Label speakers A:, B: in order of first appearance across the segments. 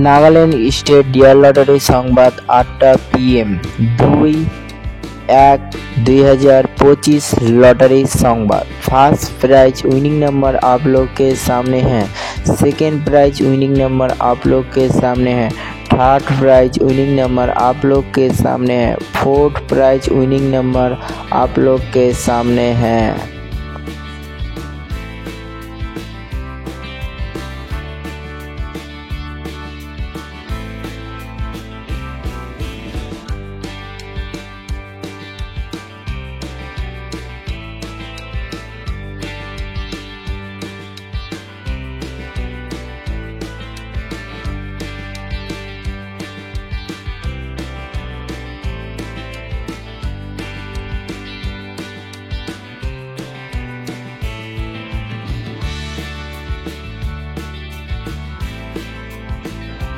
A: Nagaland state dear lottery সংবাদ 8টা PM 2/1/2025 lottery संवाद। First prize winning number आप लोग के सामने है। सेकेंड प्राइज विनिंग नंबर आप लोग के सामने है। थर्ड प्राइज विनिंग नंबर आप लोग के सामने है। फोर्थ प्राइज विनिंग नंबर आप लोग के सामने है।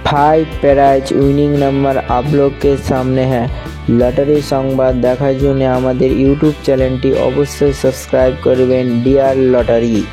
A: फाइव प्राइज विनिंग नंबर आप लोग के सामने है। लटारी संबाद देखार जोन्नो आमादेर यूट्यूब चैनलटी अवश्य सबस्क्राइब करबेन डियार लटारी।